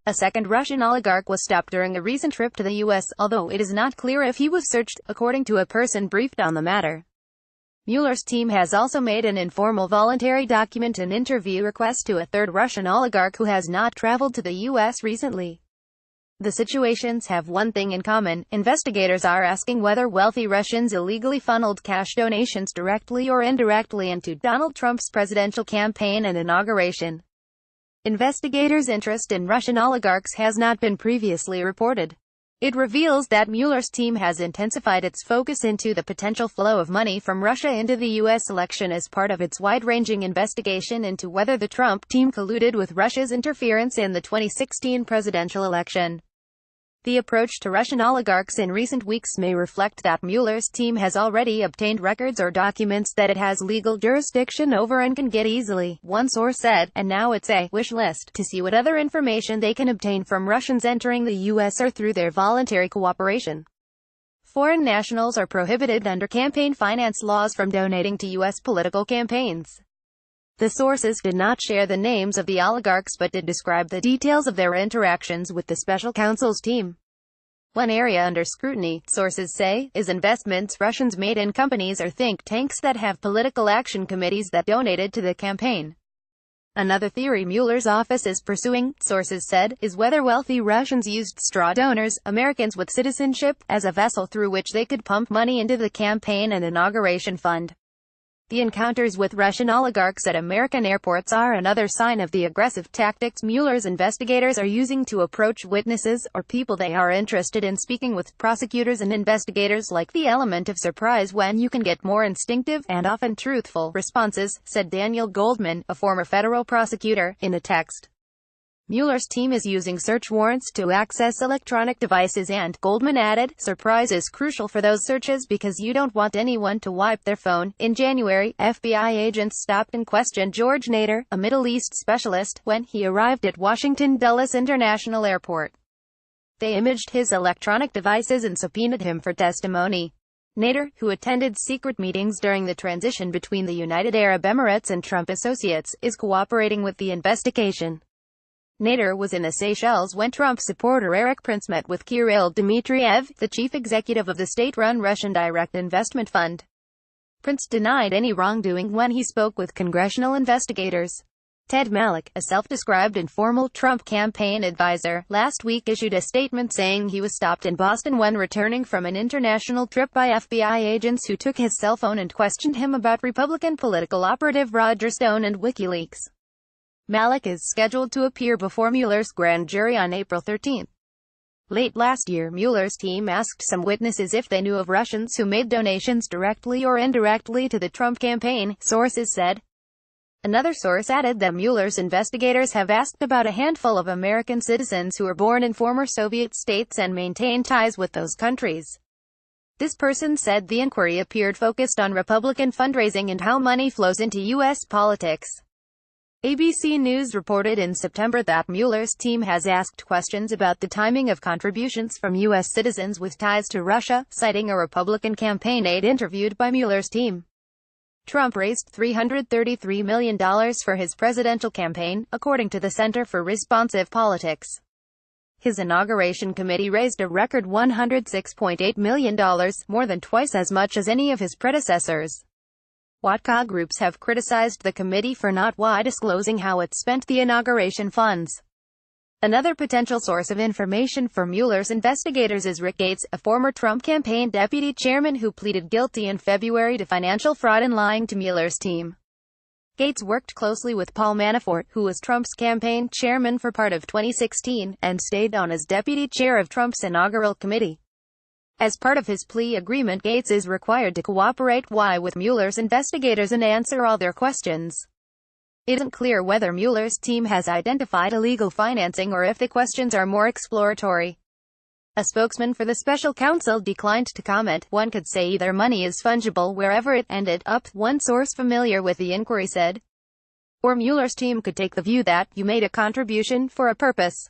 A second Russian oligarch was stopped during a recent trip to the U.S., although it is not clear if he was searched, according to a person briefed on the matter. Mueller's team has also made an informal voluntary document and interview request to a third Russian oligarch who has not traveled to the U.S. recently. The situations have one thing in common: investigators are asking whether wealthy Russians illegally funneled cash donations directly or indirectly into Donald Trump's presidential campaign and inauguration. Investigators' interest in Russian oligarchs has not been previously reported. It reveals that Mueller's team has intensified its focus into the potential flow of money from Russia into the U.S. election as part of its wide-ranging investigation into whether the Trump team colluded with Russia's interference in the 2016 presidential election. The approach to Russian oligarchs in recent weeks may reflect that Mueller's team has already obtained records or documents that it has legal jurisdiction over and can get easily, one source said, and now it's a wish list to see what other information they can obtain from Russians entering the U.S. or through their voluntary cooperation. Foreign nationals are prohibited under campaign finance laws from donating to U.S. political campaigns. The sources did not share the names of the oligarchs but did describe the details of their interactions with the special counsel's team. One area under scrutiny, sources say, is investments Russians made in companies or think tanks that have political action committees that donated to the campaign. Another theory Mueller's office is pursuing, sources said, is whether wealthy Russians used straw donors, Americans with citizenship, as a vessel through which they could pump money into the campaign and inauguration fund. The encounters with Russian oligarchs at American airports are another sign of the aggressive tactics Mueller's investigators are using to approach witnesses, or people they are interested in speaking with. Prosecutors and investigators like the element of surprise when you can get more instinctive, and often truthful, responses, said Daniel Goldman, a former federal prosecutor, in a text. Mueller's team is using search warrants to access electronic devices and, Goldman added, surprise is crucial for those searches because you don't want anyone to wipe their phone. In January, FBI agents stopped and questioned George Nader, a Middle East specialist, when he arrived at Washington Dulles International Airport. They imaged his electronic devices and subpoenaed him for testimony. Nader, who attended secret meetings during the transition between the United Arab Emirates and Trump associates, is cooperating with the investigation. Nader was in the Seychelles when Trump supporter Erik Prince met with Kirill Dmitriev, the chief executive of the state-run Russian direct investment fund. Prince denied any wrongdoing when he spoke with congressional investigators. Ted Malloch, a self-described informal Trump campaign advisor, last week issued a statement saying he was stopped in Boston when returning from an international trip by FBI agents who took his cell phone and questioned him about Republican political operative Roger Stone and WikiLeaks. Malloch is scheduled to appear before Mueller's grand jury on April 13. Late last year, Mueller's team asked some witnesses if they knew of Russians who made donations directly or indirectly to the Trump campaign, sources said. Another source added that Mueller's investigators have asked about a handful of American citizens who were born in former Soviet states and maintain ties with those countries. This person said the inquiry appeared focused on Republican fundraising and how money flows into U.S. politics. ABC News reported in September that Mueller's team has asked questions about the timing of contributions from U.S. citizens with ties to Russia, citing a Republican campaign aide interviewed by Mueller's team. Trump raised $333 million for his presidential campaign, according to the Center for Responsive Politics. His inauguration committee raised a record $106.8 million, more than twice as much as any of his predecessors. Watchdog groups have criticized the committee for not disclosing how it spent the inauguration funds. Another potential source of information for Mueller's investigators is Rick Gates, a former Trump campaign deputy chairman who pleaded guilty in February to financial fraud and lying to Mueller's team. Gates worked closely with Paul Manafort, who was Trump's campaign chairman for part of 2016, and stayed on as deputy chair of Trump's inaugural committee. As part of his plea agreement, Gates is required to cooperate with Mueller's investigators and answer all their questions. It isn't clear whether Mueller's team has identified illegal financing or if the questions are more exploratory. A spokesman for the special counsel declined to comment. One could say their money is fungible wherever it ended up, one source familiar with the inquiry said. Or Mueller's team could take the view that you made a contribution for a purpose.